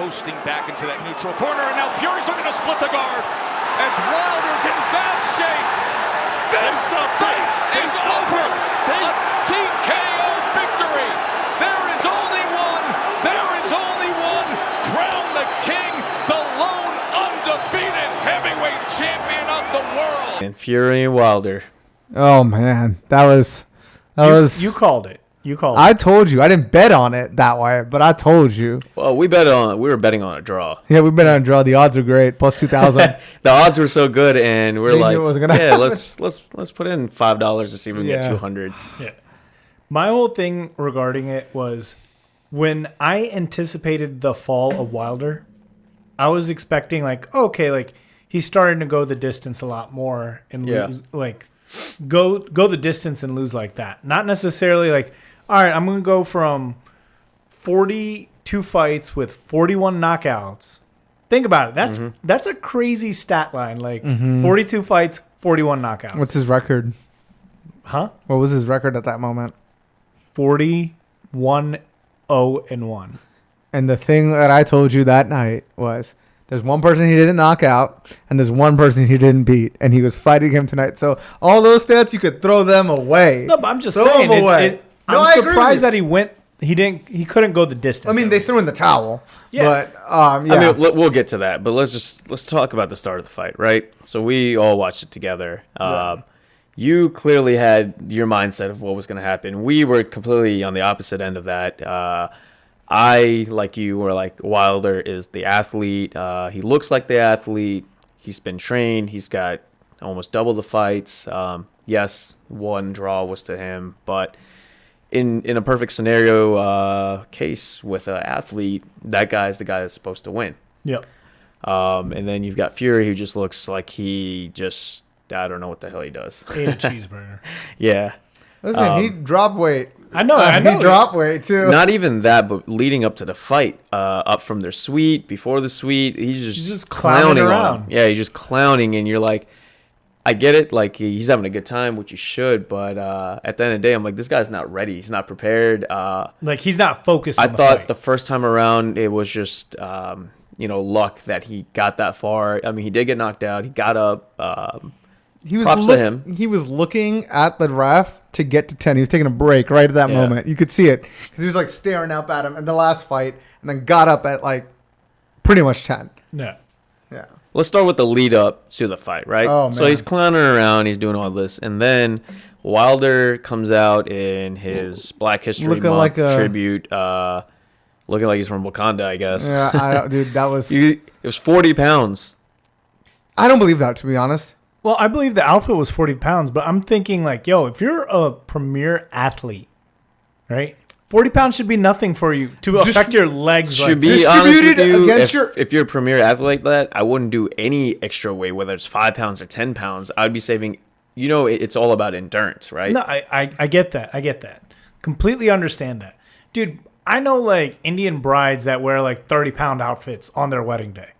coasting back into that neutral corner, and now Fury's looking to split the guard as Wilder's in bad shape. This fight is over. A TKO victory. There is only one. There is only one. Crown the king, the lone undefeated heavyweight champion of the world. And Fury and Wilder. Oh man, that was. You called it. I told you. I didn't bet on it that way, but I told you. Well, we were betting on a draw. Yeah, we bet on a draw. The odds are great, plus 2,000. The odds were so good, and we're like, yeah, let's put in $5 to see if we can get 200. Yeah. My whole thing regarding it was when I anticipated the fall of Wilder, I was expecting he's starting to go the distance a lot more and lose, go the distance and lose like that. Not necessarily all right, I'm going to go from 42 fights with 41 knockouts. Think about it. That's a crazy stat line. 42 fights, 41 knockouts. What's his record? Huh? What was his record at that moment? 41-0-1. And the thing that I told you that night was there's one person he didn't knock out and there's one person he didn't beat, and he was fighting him tonight. So all those stats, you could throw them away. No, but I'm just saying. I'm surprised that he couldn't go the distance. I mean, they threw in the towel. Yeah. But, I mean, we'll get to that, but let's talk about the start of the fight, right? So we all watched it together. You clearly had your mindset of what was going to happen. We were completely on the opposite end of that. I, like you, were like, Wilder is the athlete. He looks like the athlete. He's been trained. He's got almost double the fights. Yes, one draw was to him, but in a perfect scenario case with an athlete, that guy's the guy that's supposed to win. Yep. And then you've got Fury, who just looks like I don't know what the hell he does. Ate a cheeseburger. Yeah. Listen, he dropped weight. I know. He dropped weight, too. Not even that, but leading up to the fight, up from their suite, before the suite, he's just clowning around. on him. Yeah, he's just clowning, and you're like, I get it. Like, he's having a good time, which he should, but at the end of the day, I'm like, this guy's not ready. He's not prepared. He's not focused on I the thought fight. the first time around, it was just, luck that he got that far. I mean, he did get knocked out. He got up. Props to him. He was looking at the ref to get to 10. He was taking a break right at that moment. You could see it because he was staring up at him in the last fight and then got up at pretty much 10. Yeah. Yeah. Let's start with the lead up to the fight, right? Oh, man. So he's clowning around. He's doing all this. And then Wilder comes out in his Black History Month tribute, looking like he's from Wakanda, I guess. Yeah, dude, that was... It was 40 pounds. I don't believe that, to be honest. Well, I believe the outfit was 40 pounds, but I'm thinking if you're a premier athlete, right? 40 pounds should be nothing for you to affect your legs. Should be honest with you, if you're a premier athlete like that, I wouldn't do any extra weight, whether it's 5 pounds or 10 pounds. I'd be saving, it's all about endurance, right? No, I get that. I get that. Completely understand that. Dude, I know Indian brides that wear 30-pound outfits on their wedding day.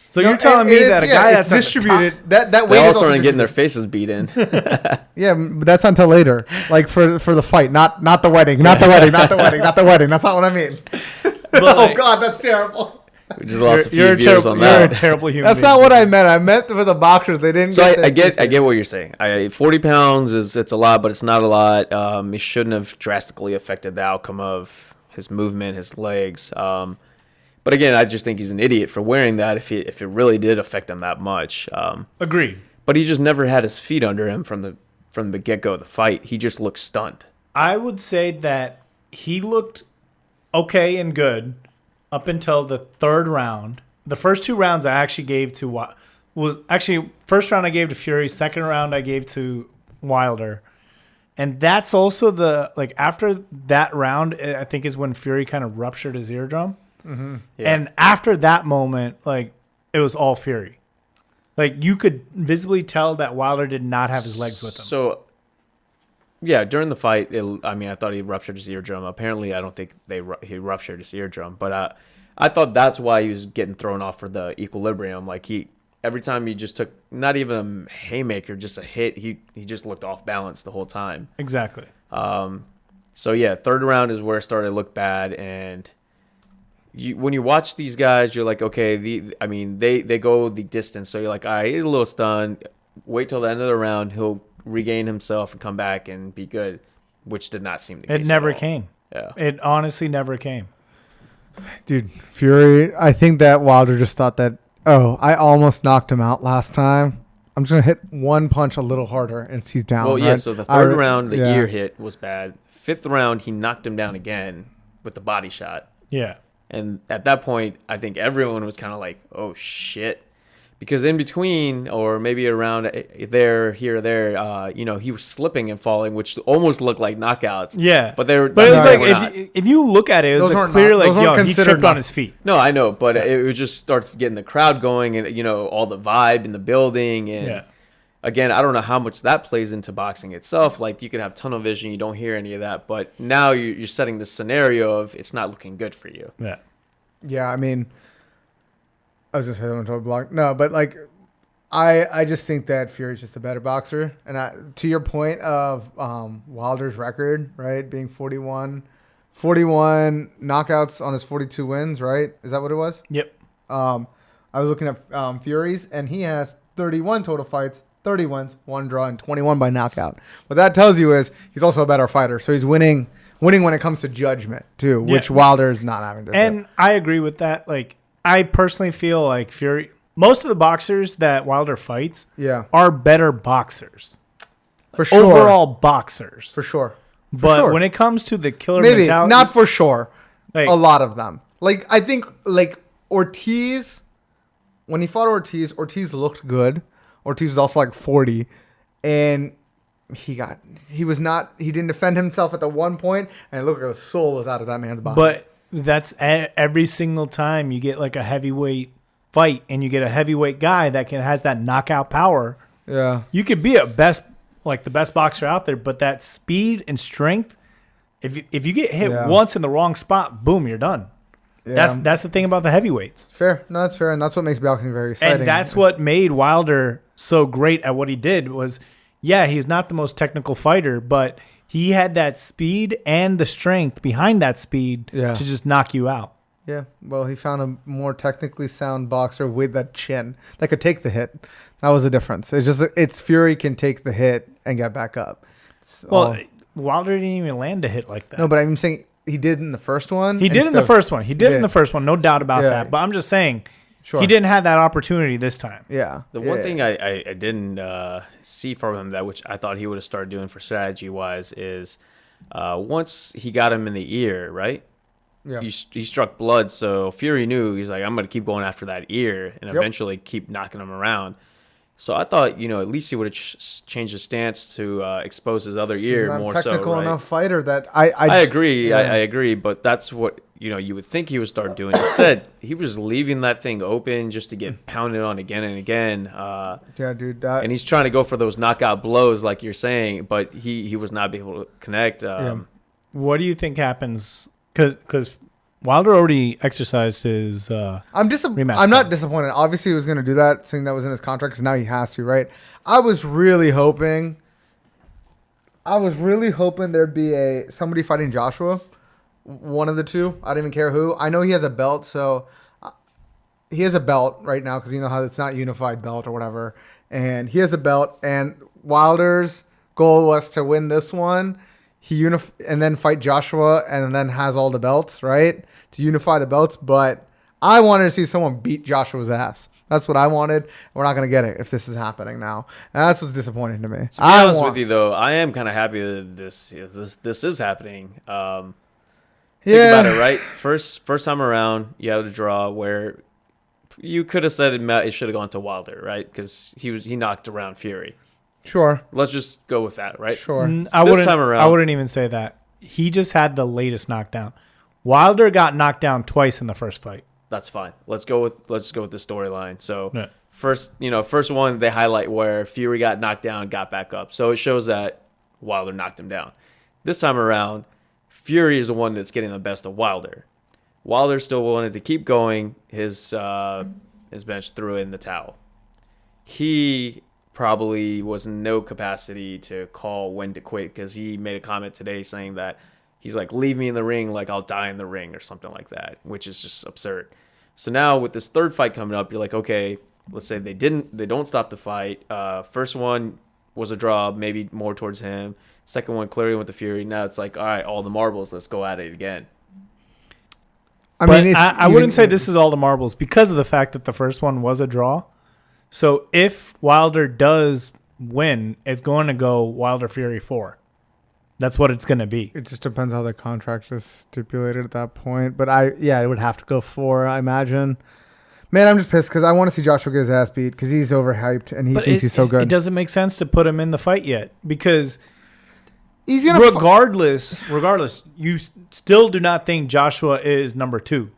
So you're telling me that a guy that's distributed that weight they all is started getting their faces beat in. Yeah, but that's until later. For the fight, not the wedding, not the wedding. That's not what I mean. Oh God, that's terrible. We just lost a few viewers on that. You're a terrible human. That's not what I meant. I meant for the boxers. They didn't. So I get what you're saying. 40 pounds it's a lot, but it's not a lot. It shouldn't have drastically affected the outcome of his movement, his legs. But again, I just think he's an idiot for wearing that if it really did affect him that much. Agreed. But he just never had his feet under him from the get-go of the fight. He just looked stunned. I would say that he looked okay and good up until the third round. The first two rounds I actually gave to first round I gave to Fury, second round I gave to Wilder. And that's also after that round, I think is when Fury kind of ruptured his eardrum. Mm-hmm. Yeah. And after that moment, it was all Fury. You could visibly tell that Wilder did not have his legs with him. So, yeah, during the fight, I thought he ruptured his eardrum. Apparently, I don't think he ruptured his eardrum. But I thought that's why he was getting thrown off for the equilibrium. Every time he just took not even a haymaker, just a hit, he just looked off balance the whole time. Exactly. So, yeah, third round is where it started to look bad, and when you watch these guys, you're like, okay, they go the distance. So you're like, all right, he's a little stunned. Wait till the end of the round. He'll regain himself and come back and be good, which did not seem the case. It never at all. came. Yeah. It honestly never came. Dude, Fury, I think that Wilder just thought that, oh, I almost knocked him out last time. I'm just going to hit one punch a little harder and he's down. Well, right? yeah, so the third round, the ear hit was bad. Fifth round, he knocked him down again with the body shot. Yeah. And at that point, I think everyone was kind of like, oh, shit. Because in between, or maybe around there, here, there, he was slipping and falling, which almost looked like knockouts. Yeah. But they were. But it was they like, were not. if you look at it, it was Those like weren't clear, knock- like, those weren't he considered tripped on knock- his feet. No, I know, but it just starts getting the crowd going and, all the vibe in the building. And again, I don't know how much that plays into boxing itself. Like, you could have tunnel vision, you don't hear any of that. But now you're setting the scenario of it's not looking good for you. Yeah. Yeah, I mean, I was going to say that on a block. No, but like, I just think that Fury's just a better boxer. And to your point of Wilder's record, right, being 41 knockouts on his 42 wins, right? Is that what it was? Yep. I was looking at Fury's, and he has 31 total fights, 30 wins, 1 draw, and 21 by knockout. What that tells you is he's also a better fighter. So he's winning when it comes to judgment, too, which Wilder is not having to do. And I agree with that. Like, I personally feel like Fury, most of the boxers that Wilder fights are better boxers. For sure. Overall boxers. For sure. But when it comes to the killer maybe mentality. not for sure. Like, a lot of them. Like, I think, like, Ortiz, when he fought Ortiz looked good. Ortiz was also like 40. And he didn't defend himself at the one point, and it looked like the soul was out of that man's body. But that's every single time you get like a heavyweight fight and you get a heavyweight guy that has that knockout power. Yeah. You could be the best boxer out there, but that speed and strength, if you get hit once in the wrong spot, boom, you're done. Yeah. That's the thing about the heavyweights. Fair. No, that's fair, and that's what makes boxing very exciting. And that's what made Wilder so great at what he did was, he's not the most technical fighter, but he had that speed and the strength behind that speed to just knock you out. Yeah, well, he found a more technically sound boxer with that chin that could take the hit. That was the difference. It's Fury can take the hit and get back up. Wilder didn't even land a hit like that. No, but I'm saying he did in the first one. He did in the first one. He did in the first one, no doubt about that. But I'm just saying, he didn't have that opportunity this time. Yeah. The one thing I didn't see from him that which I thought he would have started doing for strategy wise is once he got him in the ear, right? Yeah. He struck blood, so Fury knew he's like, I'm going to keep going after that ear and eventually keep knocking him around. So I thought, at least he would have changed his stance to expose his other ear more so. He's not technical right? enough fighter that I agree. Yeah. I agree, but that's what you would think he would start doing. Instead, he was leaving that thing open just to get pounded on again and again. Yeah, dude. And he's trying to go for those knockout blows, like you're saying, but he was not able to connect. What do you think happens? Because Wilder already exercised his rematch. I'm not disappointed. Obviously, he was going to do that, saying that was in his contract, because now he has to, right? I was really hoping there'd be somebody fighting Joshua, one of the two. I don't even care who. I know he has a belt, so he has a belt right now, because you know how it's not unified belt or whatever. And he has a belt, and Wilder's goal was to win this one. And then fight Joshua, and then has all the belts, right? To unify the belts. But I wanted to see someone beat Joshua's ass. That's what I wanted. We're not going to get it if this is happening now. And that's what's disappointing to me. To be honest with you, though, I am kind of happy that this is happening. Think about it, right? First time around, you had a draw where you could have said it should have gone to Wilder, right? Because he knocked around Fury. Sure. Let's just go with that, right? Sure. I wouldn't even say that. He just had the latest knockdown. Wilder got knocked down twice in the first fight. That's fine. Let's go with the storyline. So first one they highlight where Fury got knocked down, got back up. So it shows that Wilder knocked him down. This time around, Fury is the one that's getting the best of Wilder. Wilder still wanted to keep going. His bench threw in the towel. He probably was in no capacity to call when to quit, because he made a comment today saying that He's like, leave me in the ring, like I'll die in the ring or something like that, which is just absurd. So now with this third fight coming up, you're like, okay, let's say they don't stop the fight. First one was a draw, maybe more towards him. Second one clearly went to Fury. Now it's like, all right, all the marbles, let's go at it again. I wouldn't say this is all the marbles because of the fact that the first one was a draw. So if Wilder does win, it's going to go Wilder Fury 4. That's what it's going to be. It just depends how the contract is stipulated at that point. But it would have to go 4, I imagine. Man, I'm just pissed because I want to see Joshua get his ass beat because he's overhyped and he thinks he's so good. It doesn't make sense to put him in the fight yet because he's gonna regardless, you still do not think Joshua is number 2.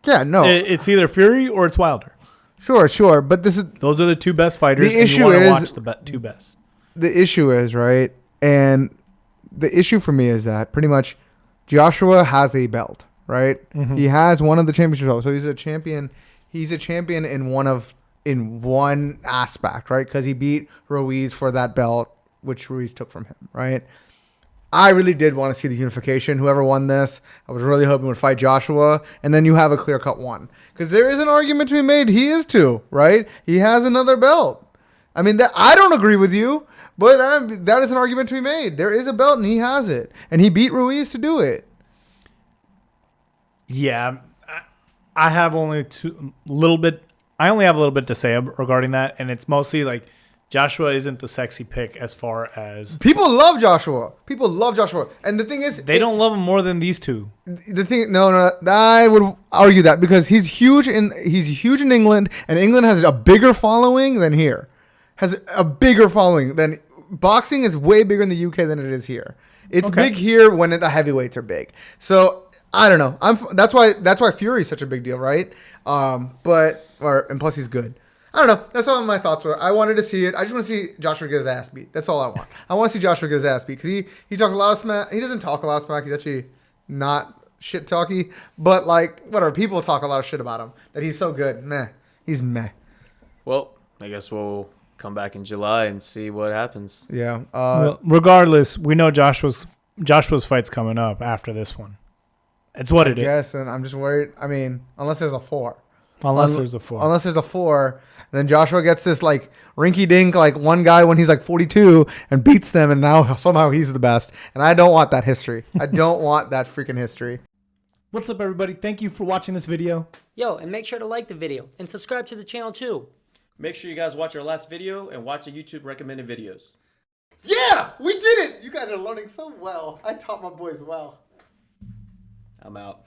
Yeah, no. It's either Fury or it's Wilder. Sure. But those are the 2 best fighters. The issue you want to is watch the 2 best. The issue is, right? And the issue for me is that pretty much Joshua has a belt, right? Mm-hmm. He has one of the championship belts. So he's a champion. He's a champion in one aspect, right? Because he beat Ruiz for that belt, which Ruiz took from him, right? I really did want to see the unification. Whoever won this, I was really hoping would fight Joshua, and then you have a clear-cut one. Because there is an argument to be made. He is too, right? He has another belt. I mean, I don't agree with you, but that is an argument to be made. There is a belt, and he has it. And he beat Ruiz to do it. Yeah, I have only I only have a little bit to say regarding that, and it's mostly like Joshua isn't the sexy pick as far as people love Joshua. And the thing is, they don't love him more than these 2. The thing, no, I would argue that because he's huge in England, and England has a bigger following than here. Has a bigger following than boxing is way bigger in the UK than it is here. It's big here when the heavyweights are big. So I don't know. That's why Fury is such a big deal, right? And plus he's good. I don't know. That's all my thoughts were. I wanted to see it. I just want to see Joshua get his ass beat. That's all I want. I want to see Joshua get his ass beat because he talks a lot of smack. He doesn't talk a lot of smack. He's actually not shit talky. But like whatever, people talk a lot of shit about him. That he's so good. Meh. He's meh. Well, I guess we'll come back in July and see what happens. Yeah. Well, regardless, we know Joshua's fight's coming up after this one. It's what it is. Yes, and I'm just worried. I mean, unless there's a 4. Unless there's a 4, then Joshua gets this like rinky-dink like one guy when he's like 42 and beats them, and now somehow he's the best. And I don't want that history. I don't want that freaking history. What's up, everybody? Thank you for watching this video. Yo, and make sure to like the video and subscribe to the channel too. Make sure you guys watch our last video and watch the YouTube recommended videos. Yeah, we did it. You guys are learning so well. I taught my boys well. I'm out.